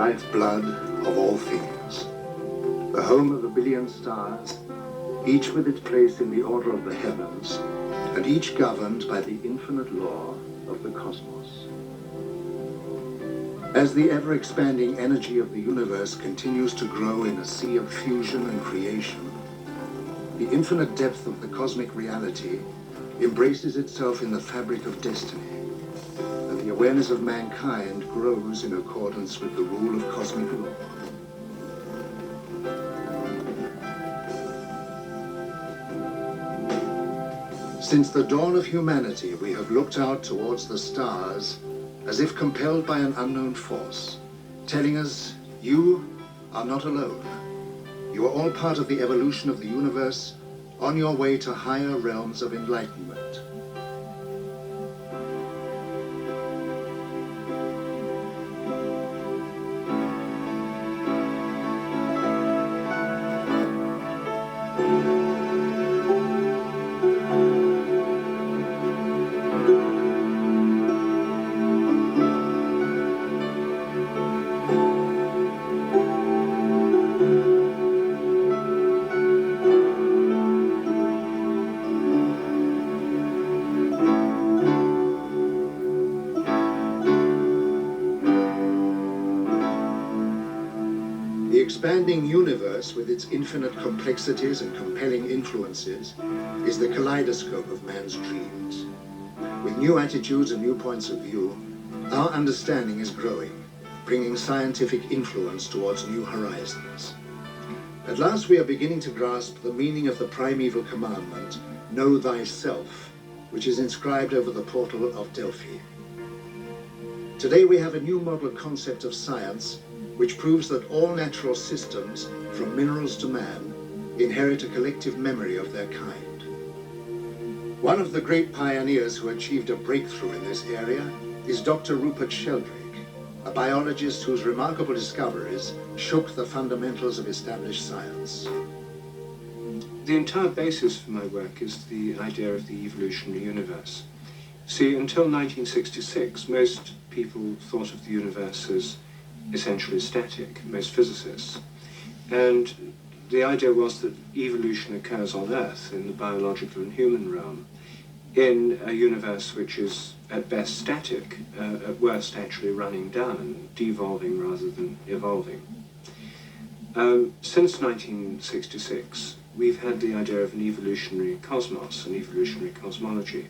lifeblood of all things, the home of a billion stars, each with its place in the order of the heavens, and each governed by the infinite law of the cosmos. As the ever-expanding energy of the universe continues to grow in a sea of fusion and creation, the infinite depth of the cosmic reality embraces itself in the fabric of destiny, and the awareness of mankind grows in accordance with the rule of cosmic law. Since the dawn of humanity, we have looked out towards the stars as if compelled by an unknown force, telling us, you are not alone. You are all part of the evolution of the universe, on your way to higher realms of enlightenment. The expanding universe, with its infinite complexities and compelling influences, is the kaleidoscope of man's dreams. With new attitudes and new points of view, our understanding is growing, bringing scientific influence towards new horizons. At last we are beginning to grasp the meaning of the primeval commandment, know thyself, which is inscribed over the portal of Delphi. Today we have a new model concept of science which proves that all natural systems, from minerals to man, inherit a collective memory of their kind. One of the great pioneers who achieved a breakthrough in this area is Dr. Rupert Sheldrake, a biologist whose remarkable discoveries shook the fundamentals of established science. The entire basis for my work is the idea of the evolutionary universe. See, until 1966, most people thought of the universe as essentially static, most physicists. And the idea was that evolution occurs on Earth, in the biological and human realm, in a universe which is at best static, at worst actually running down, devolving rather than evolving. Since 1966, we've had the idea of an evolutionary cosmos, an evolutionary cosmology.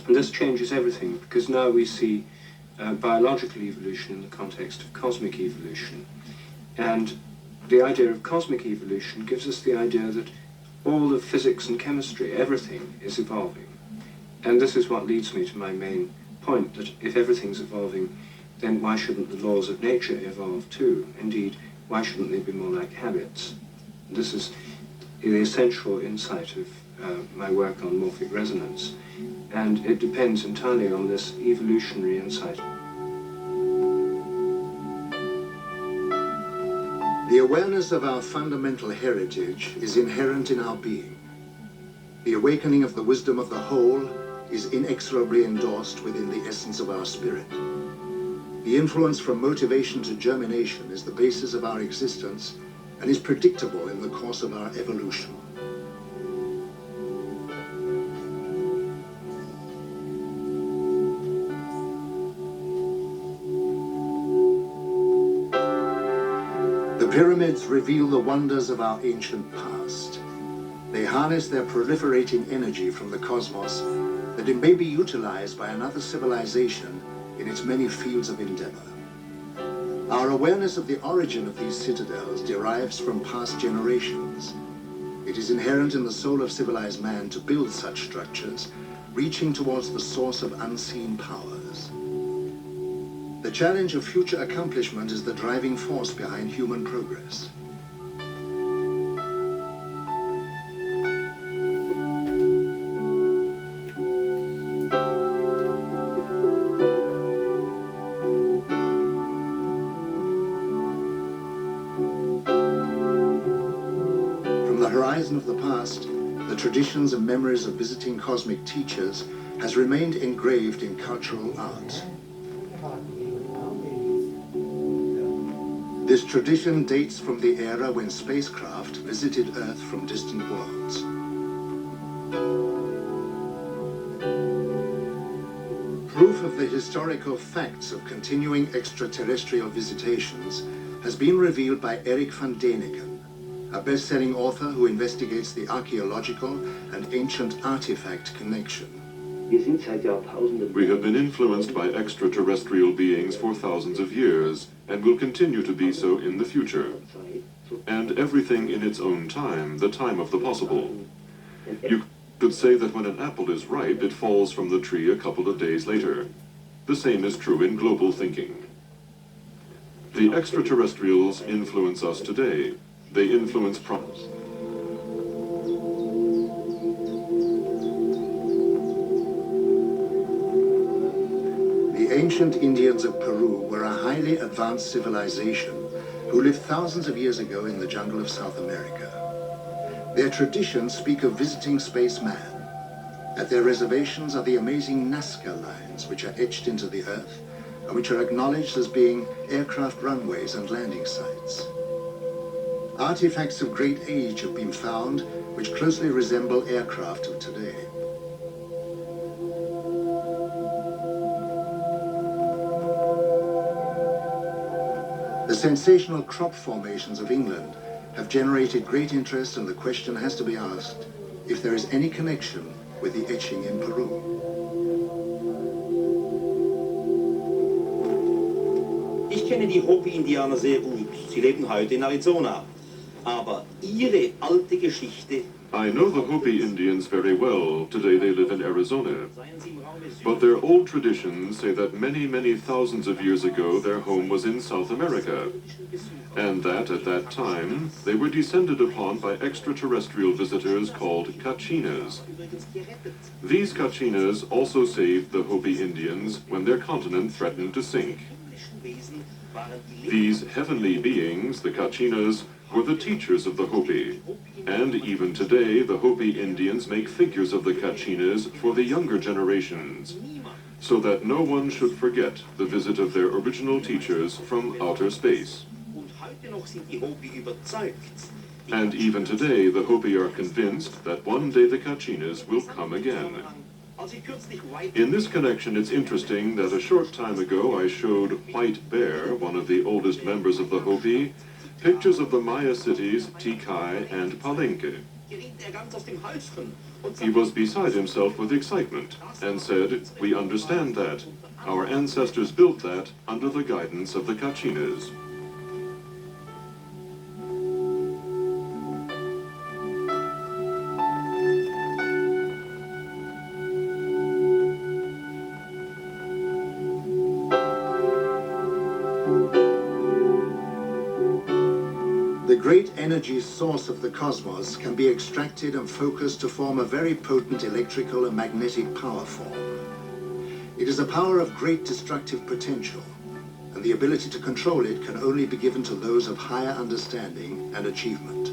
And this changes everything, because now we see biological evolution in the context of cosmic evolution. And the idea of cosmic evolution gives us the idea that all of physics and chemistry, everything, is evolving. And this is what leads me to my main point, that if everything's evolving, then why shouldn't the laws of nature evolve too? Indeed, why shouldn't they be more like habits? This is the essential insight of my work on morphic resonance. And it depends entirely on this evolutionary insight. The awareness of our fundamental heritage is inherent in our being. The awakening of the wisdom of the whole is inexorably endorsed within the essence of our spirit. The influence from motivation to germination is the basis of our existence and is predictable in the course of our evolution. The pyramids reveal the wonders of our ancient past. They harness their proliferating energy from the cosmos that it may be utilized by another civilization in its many fields of endeavor. Our awareness of the origin of these citadels derives from past generations. It is inherent in the soul of civilized man to build such structures, reaching towards the source of unseen powers. The challenge of future accomplishment is the driving force behind human progress. From the horizon of the past, the traditions and memories of visiting cosmic teachers has remained engraved in cultural art. This tradition dates from the era when spacecraft visited Earth from distant worlds. Proof of the historical facts of continuing extraterrestrial visitations has been revealed by Eric van Däniken, a best-selling author who investigates the archaeological and ancient artifact connection. We have been influenced by extraterrestrial beings for thousands of years, and will continue to be so in the future. And everything in its own time, the time of the possible. You could say that when an apple is ripe, it falls from the tree a couple of days later. The same is true in global thinking. The extraterrestrials influence us today. They influence problems. The ancient Indians of Peru were a highly advanced civilization who lived thousands of years ago in the jungle of South America. Their traditions speak of visiting spaceman. At their reservations are the amazing Nazca lines, which are etched into the earth and which are acknowledged as being aircraft runways and landing sites. Artifacts of great age have been found which closely resemble aircraft of today. The sensational crop formations of England have generated great interest, and the question has to be asked if there is any connection with the etching in Peru. Ich kenne die Hopi-Indianer sehr gut. Sie leben heute in Arizona. Aber ihre alte Geschichte... I know the Hopi Indians very well. Today they live in Arizona. But their old traditions say that many, many thousands of years ago their home was in South America, and that at that time they were descended upon by extraterrestrial visitors called Kachinas. These Kachinas also saved the Hopi Indians when their continent threatened to sink. These heavenly beings, the Kachinas, were the teachers of the Hopi, and even today the Hopi Indians make figures of the Kachinas for the younger generations, so that no one should forget the visit of their original teachers from outer space. And even today the Hopi are convinced that one day the Kachinas will come again. In this connection, it's interesting that a short time ago I showed White Bear, one of the oldest members of the Hopi, pictures of the Maya cities Tikal and Palenque. He was beside himself with excitement and said, "We understand that. Our ancestors built that under the guidance of the Kachinas." The great energy source of the cosmos can be extracted and focused to form a very potent electrical and magnetic power form. It is a power of great destructive potential, and the ability to control it can only be given to those of higher understanding and achievement.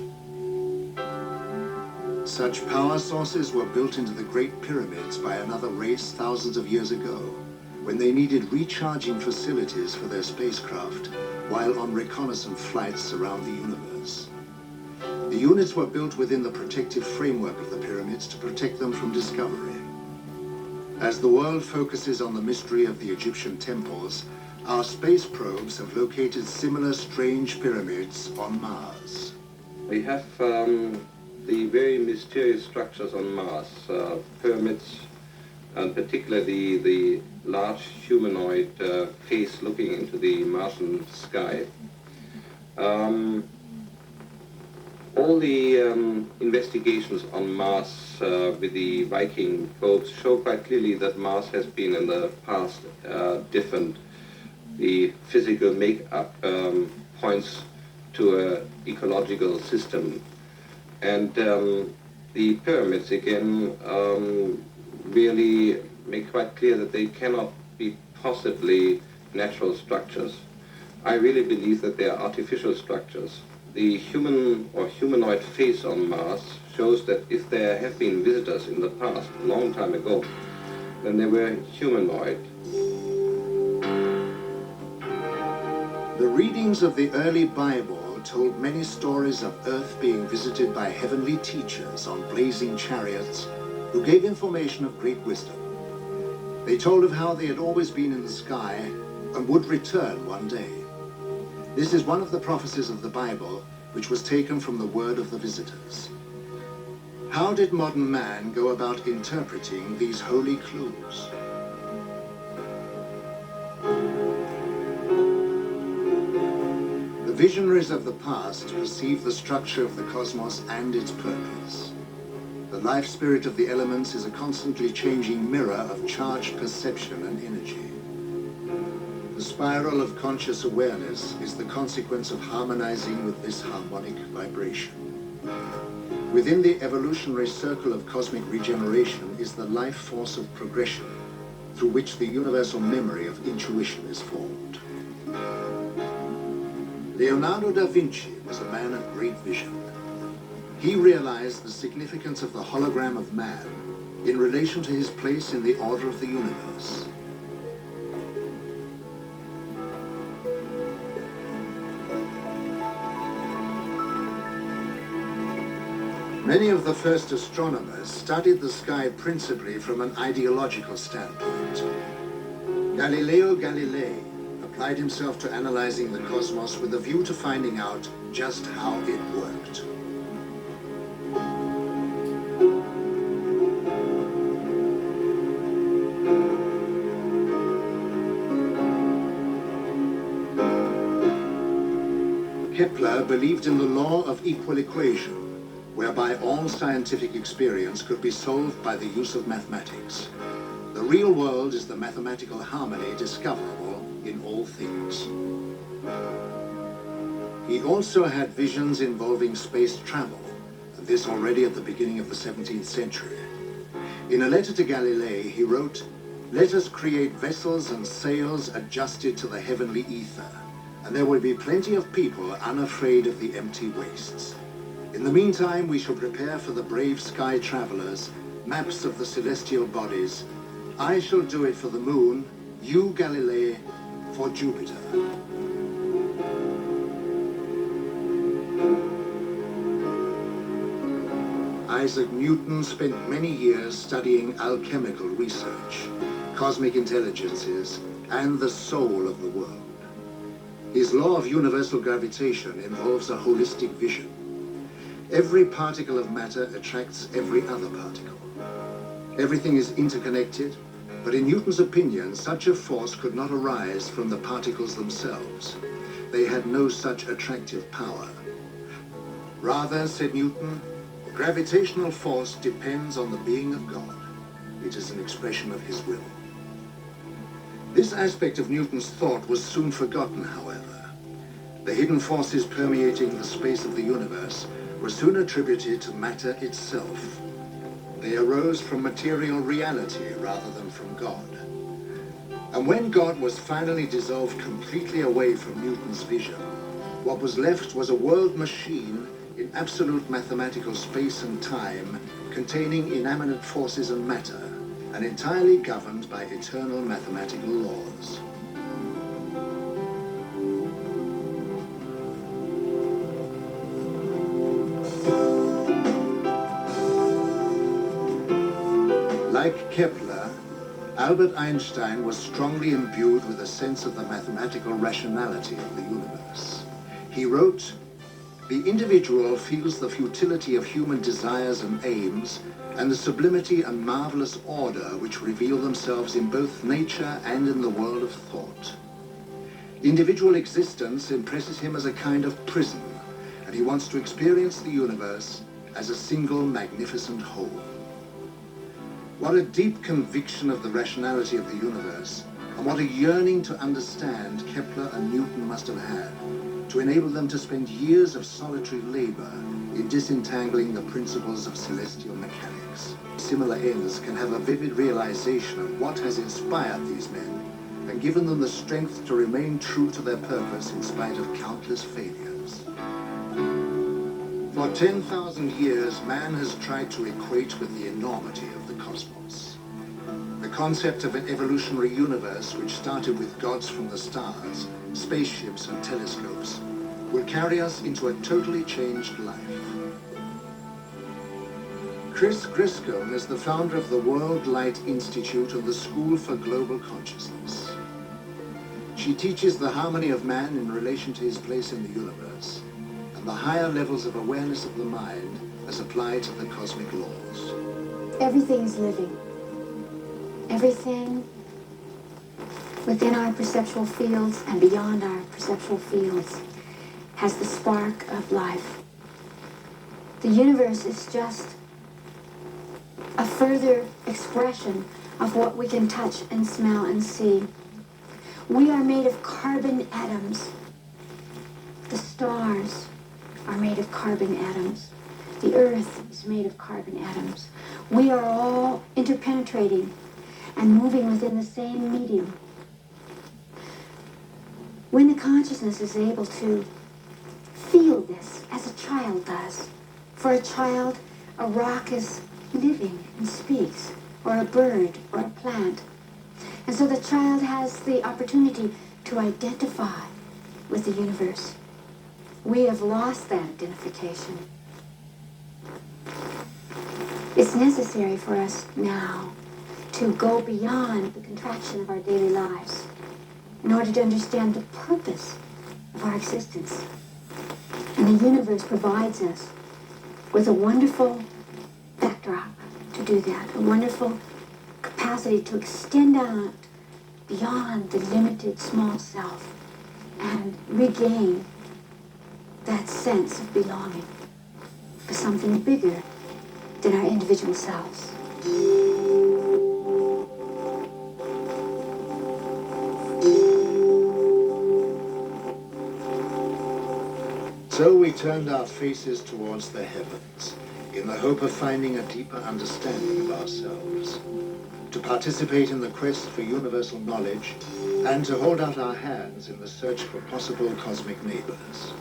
Such power sources were built into the Great Pyramids by another race thousands of years ago, when they needed recharging facilities for their spacecraft while on reconnaissance flights around the universe. The units were built within the protective framework of the pyramids to protect them from discovery. As the world focuses on the mystery of the Egyptian temples, our space probes have located similar strange pyramids on Mars. We have the very mysterious structures on Mars, pyramids, and particularly the large humanoid face looking into the Martian sky. All the investigations on Mars with the Viking probes show quite clearly that Mars has been in the past different. The physical makeup points to an ecological system. And the pyramids, again, really make quite clear that they cannot be possibly natural structures. I really believe that they are artificial structures. The human or humanoid face on Mars shows that if there have been visitors in the past, a long time ago, then they were humanoid. The readings of the early Bible told many stories of Earth being visited by heavenly teachers on blazing chariots who gave information of great wisdom. They told of how they had always been in the sky and would return one day. This is one of the prophecies of the Bible which was taken from the word of the visitors. How did modern man go about interpreting these holy clues? The visionaries of the past perceive the structure of the cosmos and its purpose. The life spirit of the elements is a constantly changing mirror of charged perception and energy. The spiral of conscious awareness is the consequence of harmonizing with this harmonic vibration. Within the evolutionary circle of cosmic regeneration is the life force of progression, through which the universal memory of intuition is formed. Leonardo da Vinci was a man of great vision. He realized the significance of the hologram of man in relation to his place in the order of the universe. Many of the first astronomers studied the sky principally from an ideological standpoint. Galileo Galilei applied himself to analyzing the cosmos with a view to finding out just how it worked. Kepler believed in the law of equal equation, whereby all scientific experience could be solved by the use of mathematics. The real world is the mathematical harmony discoverable in all things. He also had visions involving space travel, and this already at the beginning of the 17th century. In a letter to Galilei, he wrote, "Let us create vessels and sails adjusted to the heavenly ether, and there will be plenty of people unafraid of the empty wastes. In the meantime, we shall prepare for the brave sky travelers maps of the celestial bodies. I shall do it for the moon, you, Galilei, for Jupiter." Isaac Newton spent many years studying alchemical research, cosmic intelligences, and the soul of the world. His law of universal gravitation involves a holistic vision. Every particle of matter attracts every other particle. Everything is interconnected, but in Newton's opinion, such a force could not arise from the particles themselves. They had no such attractive power. Rather, said Newton, gravitational force depends on the being of God. It is an expression of his will. This aspect of Newton's thought was soon forgotten, however. The hidden forces permeating the space of the universe were soon attributed to matter itself. They arose from material reality rather than from God. And when God was finally dissolved completely away from Newton's vision, what was left was a world machine in absolute mathematical space and time, containing inanimate forces and matter, and entirely governed by eternal mathematical laws. Like Kepler, Albert Einstein was strongly imbued with a sense of the mathematical rationality of the universe. He wrote, "The individual feels the futility of human desires and aims, and the sublimity and marvelous order which reveal themselves in both nature and in the world of thought. Individual existence impresses him as a kind of prison, and he wants to experience the universe as a single magnificent whole." What a deep conviction of the rationality of the universe, and what a yearning to understand Kepler and Newton must have had, to enable them to spend years of solitary labor in disentangling the principles of celestial mechanics. Similar ends can have a vivid realization of what has inspired these men and given them the strength to remain true to their purpose in spite of countless failures. For 10,000 years, man has tried to equate with the enormity of the cosmos. The concept of an evolutionary universe which started with gods from the stars, spaceships and telescopes, will carry us into a totally changed life. Chris Griscom is the founder of the World Light Institute and the School for Global Consciousness. She teaches the harmony of man in relation to his place in the universe and the higher levels of awareness of the mind as applied to the cosmic laws. Everything is living. Everything within our perceptual fields and beyond our perceptual fields has the spark of life. The universe is just a further expression of what we can touch and smell and see. We are made of carbon atoms. The stars are made of carbon atoms. The earth is made of carbon atoms. We are all interpenetrating and moving within the same medium. When the consciousness is able to feel this as a child does, for a child, a rock is living and speaks, or a bird, or a plant. And so the child has the opportunity to identify with the universe. We have lost that identification. It's necessary for us now to go beyond the contraction of our daily lives in order to understand the purpose of our existence. And the universe provides us with a wonderful backdrop to do that, a wonderful capacity to extend out beyond the limited small self and regain that sense of belonging to something bigger than our individual selves. So we turned our faces towards the heavens in the hope of finding a deeper understanding of ourselves, to participate in the quest for universal knowledge, and to hold out our hands in the search for possible cosmic neighbors.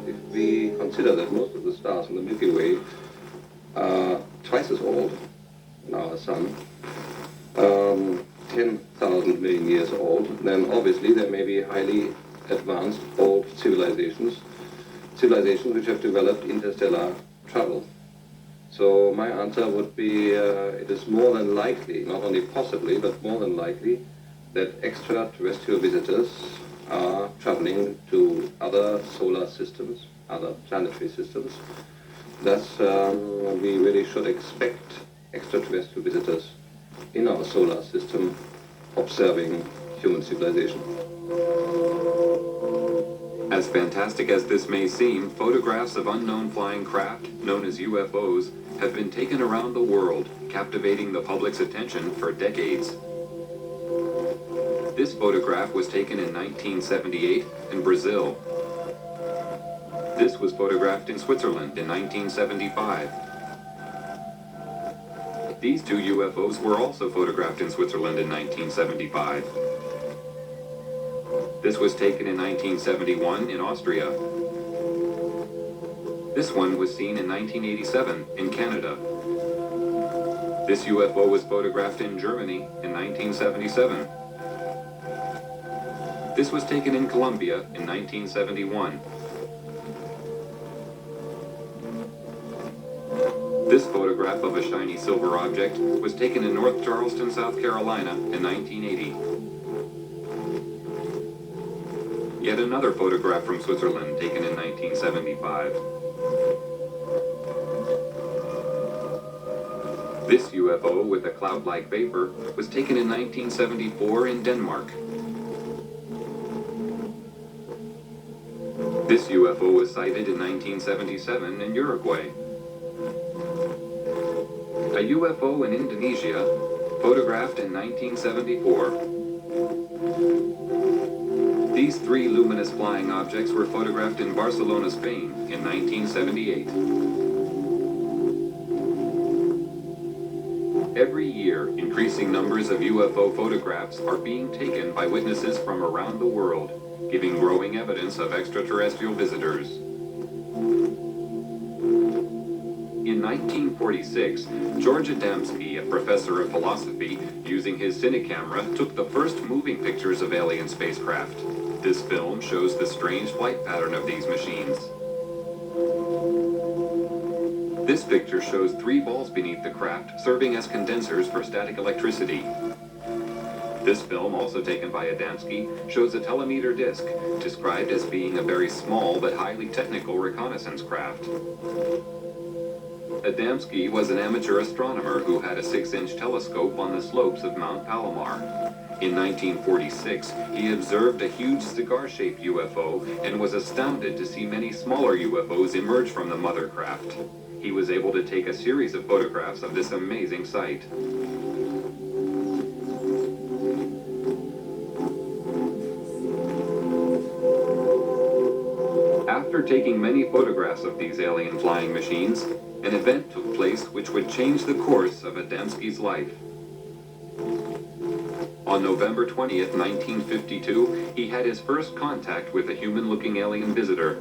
If we consider that most of the stars in the Milky Way are twice as old as our sun, 10,000 million years old, then obviously there may be highly advanced old civilizations which have developed interstellar travel. So my answer would be it is more than likely, not only possibly, but more than likely, that extraterrestrial visitors are traveling to other solar systems, other planetary systems. Thus, we really should expect extraterrestrial visitors in our solar system observing human civilization. As fantastic as this may seem, photographs of unknown flying craft, known as UFOs, have been taken around the world, captivating the public's attention for decades. This photograph was taken in 1978 in Brazil. This was photographed in Switzerland in 1975. These two UFOs were also photographed in Switzerland in 1975. This was taken in 1971 in Austria. This one was seen in 1987 in Canada. This UFO was photographed in Germany in 1977. This was taken in Colombia in 1971. This photograph of a shiny silver object was taken in North Charleston, South Carolina in 1980. Yet another photograph from Switzerland taken in 1975. This UFO with a cloud-like vapor was taken in 1974 in Denmark. This UFO was sighted in 1977 in Uruguay. A UFO in Indonesia, photographed in 1974. These three luminous flying objects were photographed in Barcelona, Spain in 1978. Every year, increasing numbers of UFO photographs are being taken by witnesses from around the world, giving growing evidence of extraterrestrial visitors. In 1946, George Adamski, a professor of philosophy, using his cinecamera, took the first moving pictures of alien spacecraft. This film shows the strange flight pattern of these machines. This picture shows 3 balls beneath the craft, serving as condensers for static electricity. This film, also taken by Adamski, shows a telemeter disc, described as being a very small but highly technical reconnaissance craft. Adamski was an amateur astronomer who had a 6-inch telescope on the slopes of Mount Palomar. In 1946, he observed a huge cigar-shaped UFO and was astounded to see many smaller UFOs emerge from the mother craft. He was able to take a series of photographs of this amazing sight. After taking many photographs of these alien flying machines, an event took place which would change the course of Adamski's life. On November 20th, 1952, he had his first contact with a human-looking alien visitor.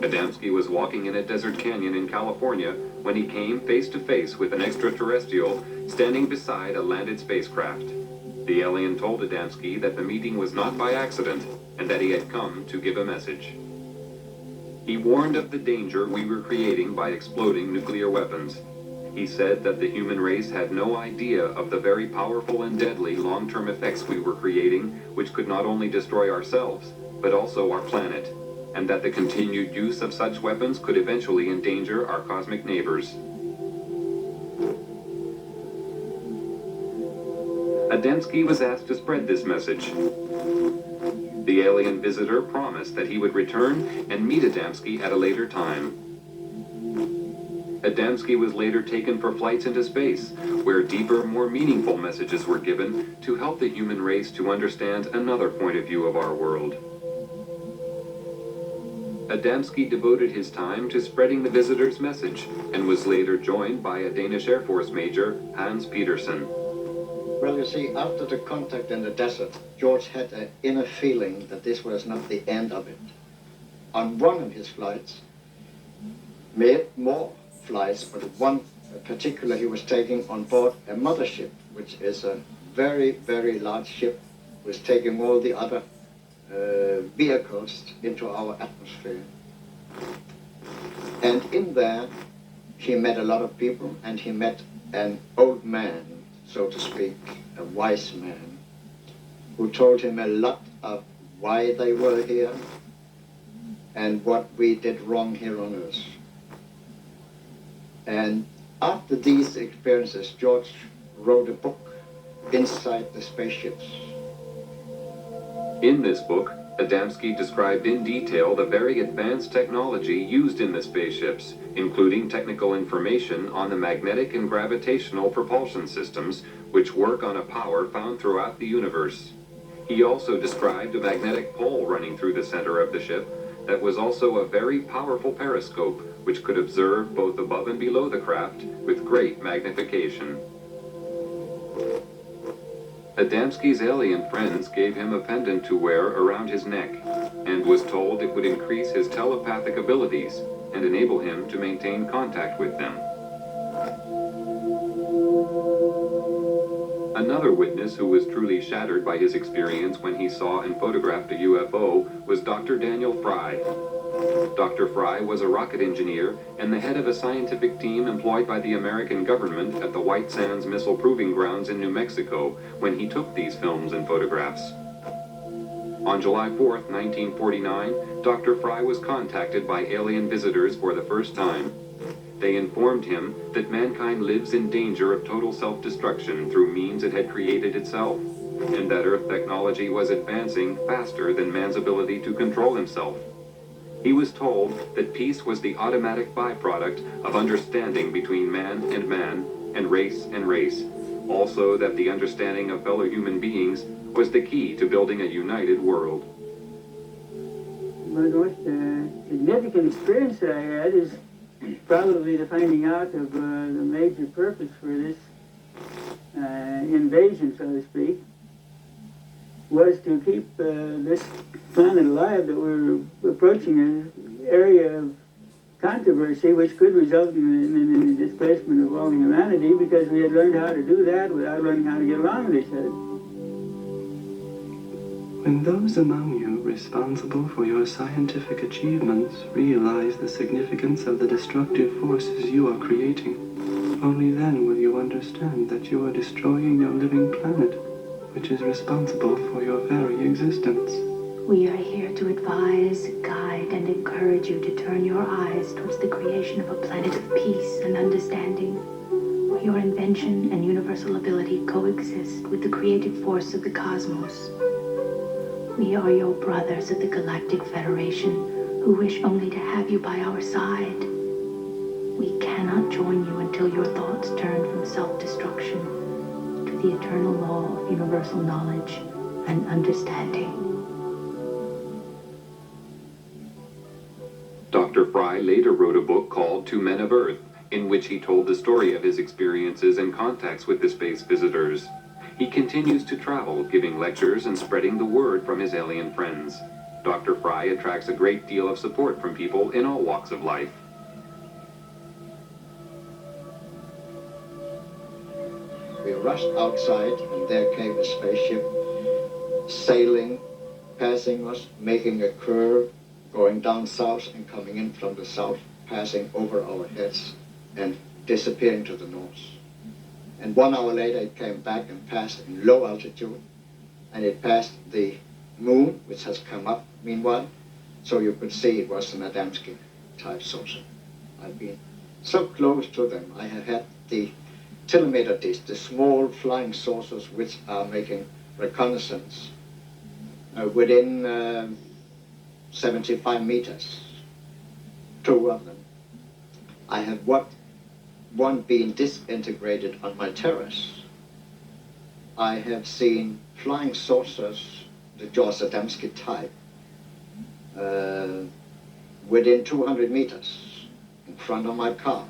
Adamski was walking in a desert canyon in California when he came face-to-face with an extraterrestrial standing beside a landed spacecraft. The alien told Adamski that the meeting was not by accident and that he had come to give a message. He warned of the danger we were creating by exploding nuclear weapons. He said that the human race had no idea of the very powerful and deadly long-term effects we were creating, which could not only destroy ourselves, but also our planet, and that the continued use of such weapons could eventually endanger our cosmic neighbors. Adamski was asked to spread this message. The alien visitor promised that he would return and meet Adamski at a later time. Adamski was later taken for flights into space, where deeper, more meaningful messages were given to help the human race to understand another point of view of our world. Adamski devoted his time to spreading the visitor's message and was later joined by a Danish Air Force Major, Hans Petersen. Well, you see, after the contact in the desert, George had an inner feeling that this was not the end of it. On one of his flights, made more flights, but one particular he was taking on board a mothership, which is a very, very large ship, was taking all the other vehicles into our atmosphere. And in there, he met a lot of people, and he met an old man, so to speak, a wise man, who told him a lot of why they were here and what we did wrong here on Earth. And after these experiences, George wrote a book, Inside the Spaceships. In this book, Adamski described in detail the very advanced technology used in the spaceships, including technical information on the magnetic and gravitational propulsion systems, which work on a power found throughout the universe. He also described a magnetic pole running through the center of the ship that was also a very powerful periscope, which could observe both above and below the craft with great magnification. Adamski's alien friends gave him a pendant to wear around his neck, and was told it would increase his telepathic abilities and enable him to maintain contact with them. Another witness who was truly shattered by his experience when he saw and photographed a UFO was Dr. Daniel Fry. Dr. Fry was a rocket engineer and the head of a scientific team employed by the American government at the White Sands Missile Proving Grounds in New Mexico when he took these films and photographs. On July 4th, 1949, Dr. Fry was contacted by alien visitors for the first time. They informed him that mankind lives in danger of total self-destruction through means it had created itself, and that Earth technology was advancing faster than man's ability to control himself. He was told that peace was the automatic byproduct of understanding between man, and race. Also that the understanding of fellow human beings was the key to building a united world. The most significant experience that I had is probably the finding out of the major purpose for this invasion, so to speak, was to keep this planet alive, that we're approaching an area of controversy, which could result in the displacement of all humanity, because we had learned how to do that without learning how to get along with each other. When those among you responsible for your scientific achievements realize the significance of the destructive forces you are creating, only then will you understand that you are destroying your living planet, which is responsible for your very existence. We are here to advise, guide, and encourage you to turn your eyes towards the creation of a planet of peace and understanding, where your invention and universal ability coexist with the creative force of the cosmos. We are your brothers of the Galactic Federation, who wish only to have you by our side. We cannot join you until your thoughts turn from self-destruction to the eternal law of universal knowledge and understanding. Dr. Fry later wrote a book called Two Men of Earth, in which he told the story of his experiences and contacts with the space visitors. He continues to travel, giving lectures and spreading the word from his alien friends. Dr. Fry attracts a great deal of support from people in all walks of life. We rushed outside, and there came a spaceship sailing, passing us, making a curve, going down south and coming in from the south, passing over our heads and disappearing to the north. And 1 hour later it came back and passed in low altitude, and it passed the moon, which has come up meanwhile, so you could see it was an Adamski type saucer. I've been so close to them. I have had the telemeter dish, the small flying saucers which are making reconnaissance within 75 meters, 2 of them. I have one being disintegrated on my terrace. I have seen flying saucers, the George Adamski type, within 200 meters in front of my car.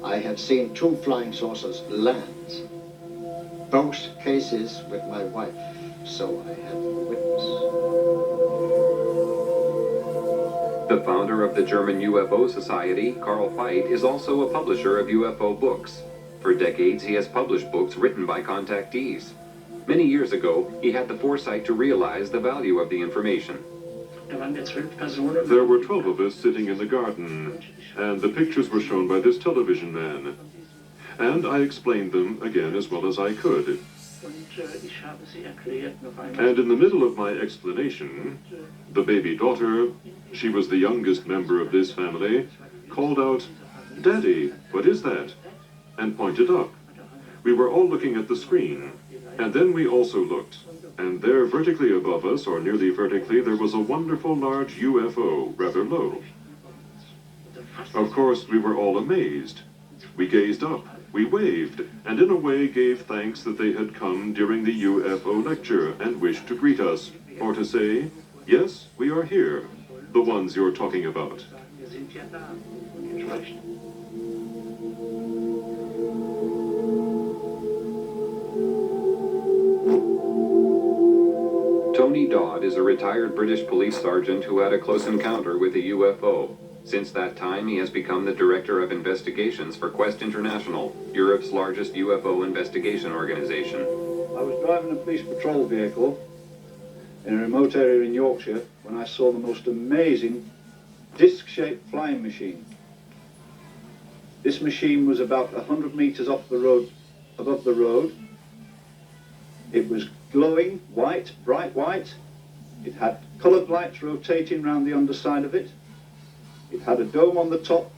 I have seen 2 flying saucers land, both cases with my wife, so I have a witness. The founder of the German UFO Society, Carl Veit, is also a publisher of UFO books. For decades, he has published books written by contactees. Many years ago, he had the foresight to realize the value of the information. There were 12 of us sitting in the garden, and the pictures were shown by this television man. And I explained them again as well as I could. And in the middle of my explanation, the baby daughter, she was the youngest member of this family, called out, "Daddy, what is that?" and pointed up. We were all looking at the screen, and then we also looked, and there vertically above us, or nearly vertically, there was a wonderful large UFO, rather low. Of course, we were all amazed. We gazed up, we waved, and in a way gave thanks that they had come during the UFO lecture and wished to greet us, or to say, "Yes, we are here, the ones you're talking about." Tony Dodd is a retired British police sergeant who had a close encounter with a UFO. Since that time, he has become the Director of Investigations for Quest International, Europe's largest UFO investigation organization. I was driving a police patrol vehicle in a remote area in Yorkshire when I saw the most amazing disc-shaped flying machine. This machine was about 100 meters off the road, above the road. It was glowing white, bright white. It had coloured lights rotating around the underside of it. It had a dome on the top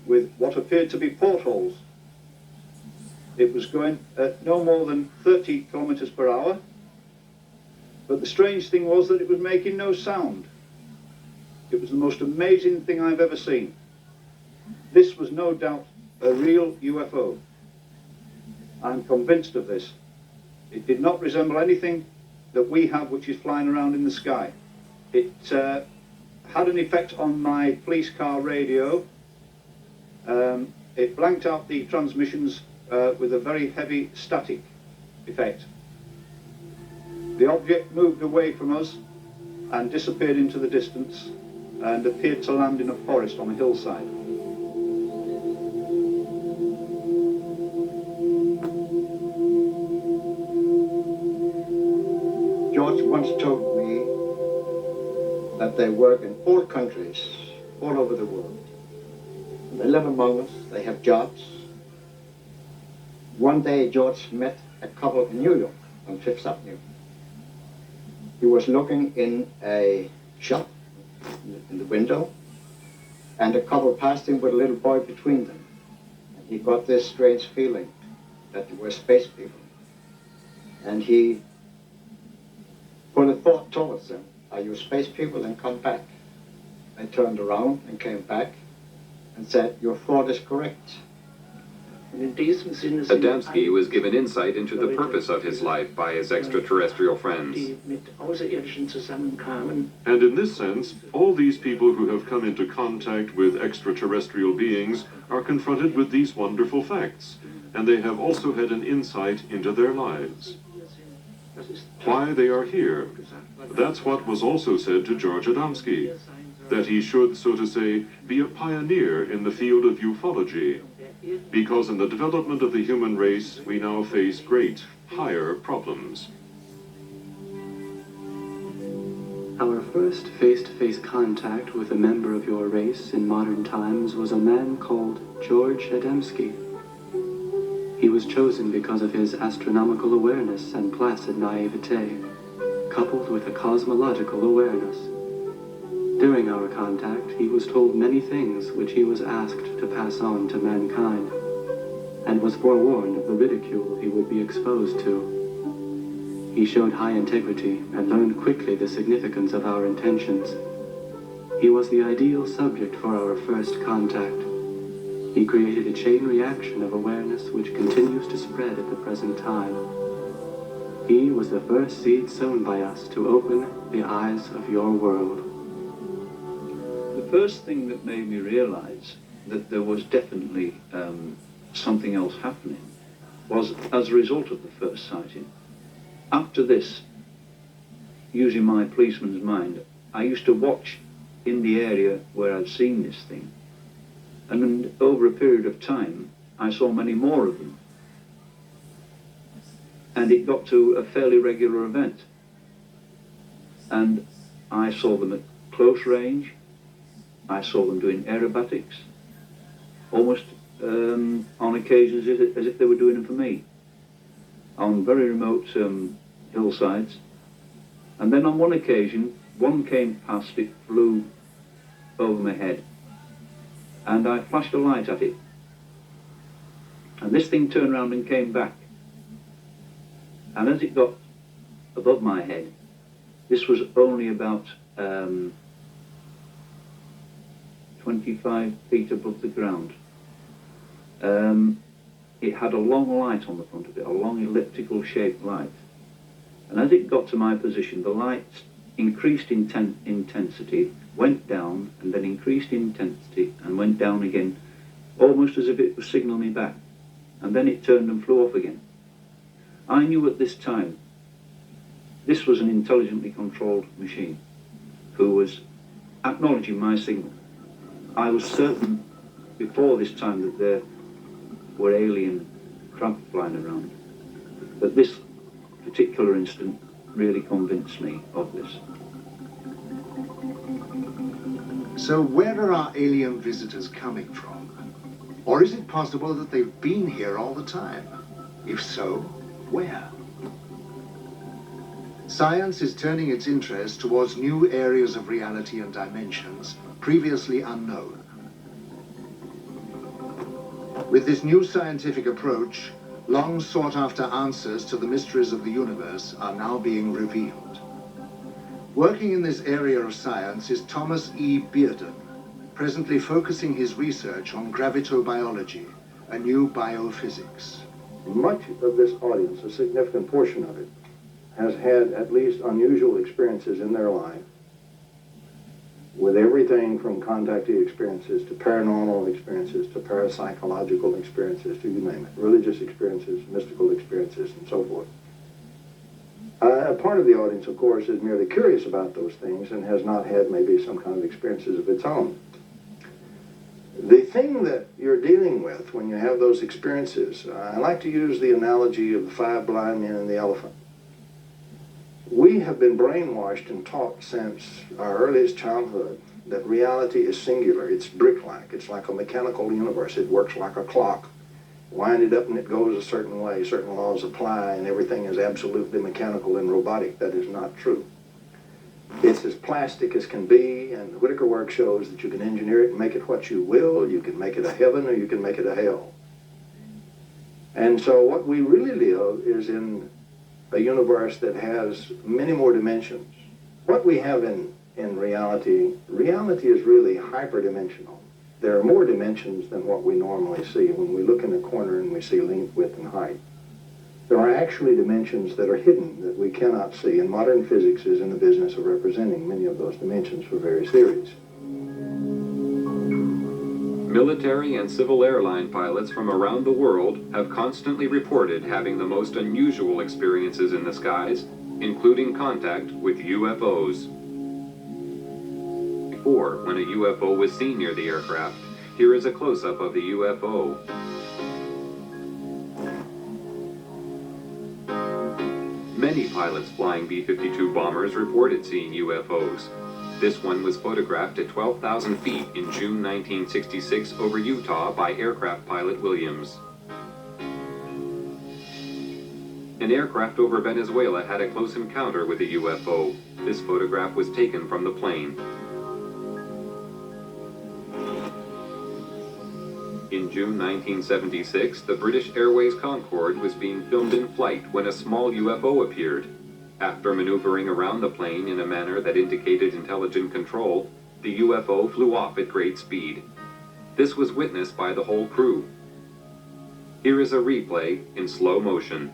with what appeared to be portholes. It was going at no more than 30 kilometers per hour. But the strange thing was that it was making no sound. It was the most amazing thing I've ever seen. This was no doubt a real UFO. I'm convinced of this. It did not resemble anything that we have which is flying around in the sky. It had an effect on my police car radio. It blanked out the transmissions with a very heavy static effect. The object moved away from us and disappeared into the distance, and appeared to land in a forest on a hillside. George once told me that they work in 4 countries all over the world. They live among us, they have jobs. One day George met a couple in New York on 5th Avenue. He was looking in a shop in the window, and a couple passed him with a little boy between them. And he got this strange feeling that they were space people. And he put a thought towards them: are you space people? Then come back. They turned around and came back and said, your thought is correct. Adamski was given insight into the purpose of his life by his extraterrestrial friends. And in this sense, all these people who have come into contact with extraterrestrial beings are confronted with these wonderful facts, and they have also had an insight into their lives. Why they are here. That's what was also said to George Adamski, that he should, so to say, be a pioneer in the field of ufology, because in the development of the human race, we now face great, higher problems. Our first face-to-face contact with a member of your race in modern times was a man called George Adamski. He was chosen because of his astronomical awareness and placid naivete, coupled with a cosmological awareness. During our contact, he was told many things which he was asked to pass on to mankind, and was forewarned of the ridicule he would be exposed to. He showed high integrity and learned quickly the significance of our intentions. He was the ideal subject for our first contact. He created a chain reaction of awareness which continues to spread at the present time. He was the first seed sown by us to open the eyes of your world. The first thing that made me realize that there was definitely something else happening was as a result of the first sighting. After this, using my policeman's mind, I used to watch in the area where I'd seen this thing, and then over a period of time I saw many more of them, and it got to a fairly regular event, and I saw them at close range. I saw them doing aerobatics, almost on occasions as if they were doing them for me, on very remote hillsides. And then on one occasion, one came past, it flew over my head, and I flashed a light at it. And this thing turned around and came back. And as it got above my head, this was only about 25 feet above the ground. It had a long light on the front of it, a long elliptical shaped light. And as it got to my position, the light increased in intensity, went down, and then increased in intensity and went down again, almost as if it was signaling me back. And then it turned and flew off again. I knew at this time this was an intelligently controlled machine who was acknowledging my signal. I was certain before this time that there were alien craft flying around, but this particular incident really convinced me of this. So where are our alien visitors coming from? Or is it possible that they've been here all the time? If so, where? Science is turning its interest towards new areas of reality and dimensions previously unknown. With this new scientific approach, long sought-after answers to the mysteries of the universe are now being revealed. Working in this area of science is Thomas E. Bearden, presently focusing his research on gravitobiology, a new biophysics. Much of this audience, a significant portion of it, has had at least unusual experiences in their life, with everything from contactee experiences to paranormal experiences to parapsychological experiences to you name it, religious experiences, mystical experiences, and so forth. A part of the audience, of course, is merely curious about those things and has not had maybe some kind of experiences of its own. The thing that you're dealing with when you have those experiences, I like to use the analogy of the 5 blind men and the elephant. We have been brainwashed and taught since our earliest childhood that reality is singular. It's brick-like. It's like a mechanical universe. It works like a clock. Wind it up and it goes a certain way. Certain laws apply and everything is absolutely mechanical and robotic. That is not true. It's as plastic as can be, and the Whitaker work shows that you can engineer it and make it what you will. You can make it a heaven or you can make it a hell. And so what we really live is in a universe that has many more dimensions. What we have in reality is really hyperdimensional. There are more dimensions than what we normally see. When we look in a corner and we see length, width, and height, there are actually dimensions that are hidden that we cannot see, and modern physics is in the business of representing many of those dimensions for various theories. Military and civil airline pilots from around the world have constantly reported having the most unusual experiences in the skies, including contact with UFOs. Before, when a UFO was seen near the aircraft, here is a close-up of the UFO. Many pilots flying B-52 bombers reported seeing UFOs. This one was photographed at 12,000 feet in June 1966 over Utah by aircraft pilot Williams. An aircraft over Venezuela had a close encounter with a UFO. This photograph was taken from the plane. In June 1976, the British Airways Concorde was being filmed in flight when a small UFO appeared. After maneuvering around the plane in a manner that indicated intelligent control, the UFO flew off at great speed. This was witnessed by the whole crew. Here is a replay in slow motion.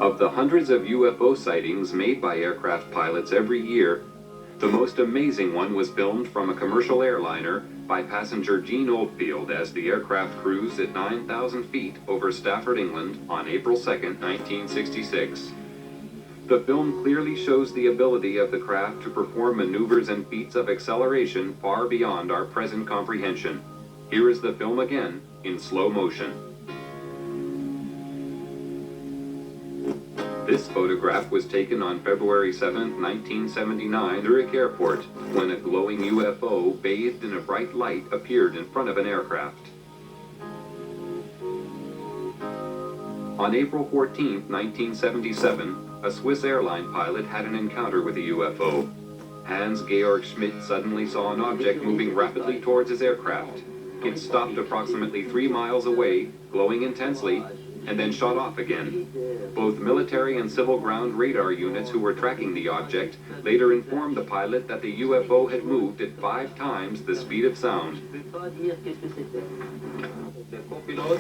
Of the hundreds of UFO sightings made by aircraft pilots every year, the most amazing one was filmed from a commercial airliner by passenger Gene Oldfield as the aircraft cruised at 9,000 feet over Stafford, England on April 2, 1966. The film clearly shows the ability of the craft to perform maneuvers and feats of acceleration far beyond our present comprehension. Here is the film again in slow motion. This photograph was taken on February 7, 1979, Zurich Airport, when a glowing UFO bathed in a bright light appeared in front of an aircraft. On April 14, 1977, a Swiss airline pilot had an encounter with a UFO. Hans-Georg Schmidt suddenly saw an object moving rapidly towards his aircraft. It stopped approximately 3 miles away, glowing intensely, and then shot off again. Both military and civil ground radar units who were tracking the object later informed the pilot that the UFO had moved at 5 times the speed of sound.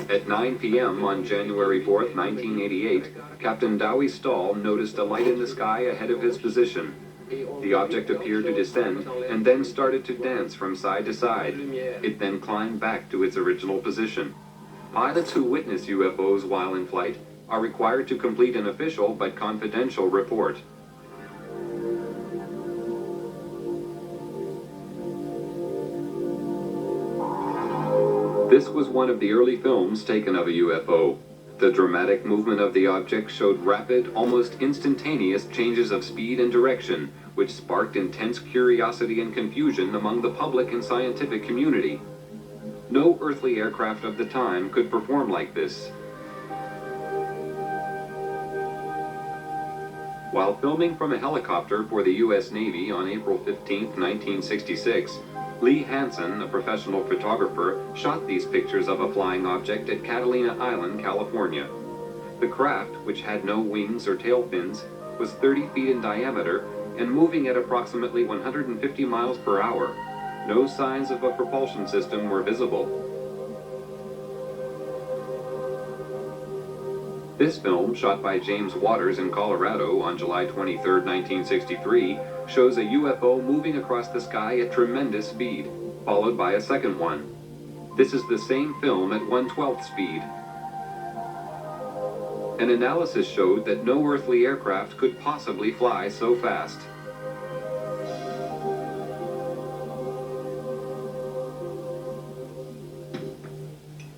At 9 p.m. on January 4, 1988, Captain Dowie Stahl noticed a light in the sky ahead of his position. The object appeared to descend and then started to dance from side to side. It then climbed back to its original position. Pilots who witness UFOs while in flight are required to complete an official but confidential report. This was one of the early films taken of a UFO. The dramatic movement of the object showed rapid, almost instantaneous changes of speed and direction, which sparked intense curiosity and confusion among the public and scientific community. No earthly aircraft of the time could perform like this. While filming from a helicopter for the U.S. Navy on April 15, 1966, Lee Hansen, a professional photographer, shot these pictures of a flying object at Catalina Island, California. The craft, which had no wings or tail fins, was 30 feet in diameter and moving at approximately 150 miles per hour. No signs of a propulsion system were visible. This film, shot by James Waters in Colorado on July 23, 1963, shows a UFO moving across the sky at tremendous speed, followed by a second one. This is the same film at 1/12 speed. An analysis showed that no earthly aircraft could possibly fly so fast.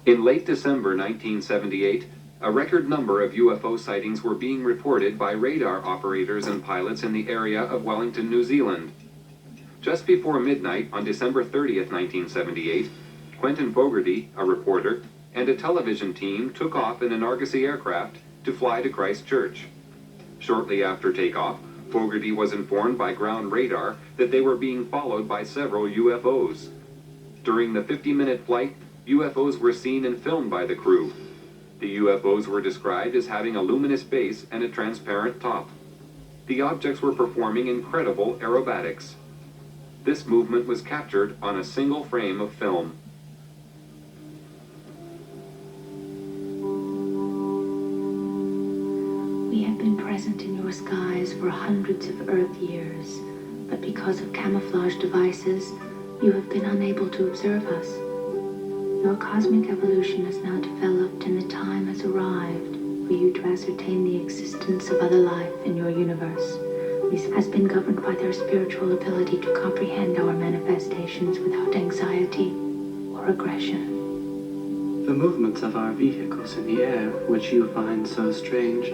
In late December 1978, a record number of UFO sightings were being reported by radar operators and pilots in the area of Wellington, New Zealand. Just before midnight on December 30th, 1978, Quentin Fogarty, a reporter, and a television team took off in an Argosy aircraft to fly to Christchurch. Shortly after takeoff, Fogarty was informed by ground radar that they were being followed by several UFOs. During the 50-minute flight, UFOs were seen and filmed by the crew. The UFOs were described as having a luminous base and a transparent top. The objects were performing incredible aerobatics. This movement was captured on a single frame of film. We have been present in your skies for hundreds of Earth years, but because of camouflage devices, you have been unable to observe us. Your cosmic evolution has now developed and the time has arrived for you to ascertain the existence of other life in your universe. This has been governed by their spiritual ability to comprehend our manifestations without anxiety or aggression. The movements of our vehicles in the air, which you find so strange,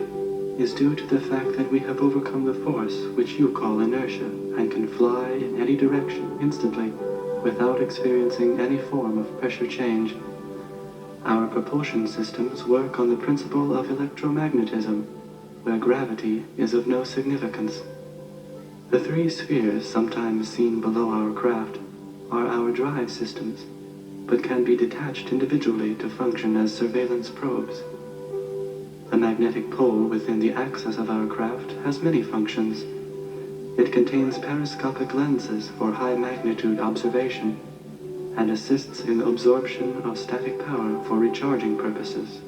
is due to the fact that we have overcome the force which you call inertia and can fly in any direction instantly without experiencing any form of pressure change. Our propulsion systems work on the principle of electromagnetism, where gravity is of no significance. The three spheres sometimes seen below our craft are our drive systems, but can be detached individually to function as surveillance probes. The magnetic pole within the axis of our craft has many functions. It contains periscopic lenses for high-magnitude observation and assists in absorption of static power for recharging purposes.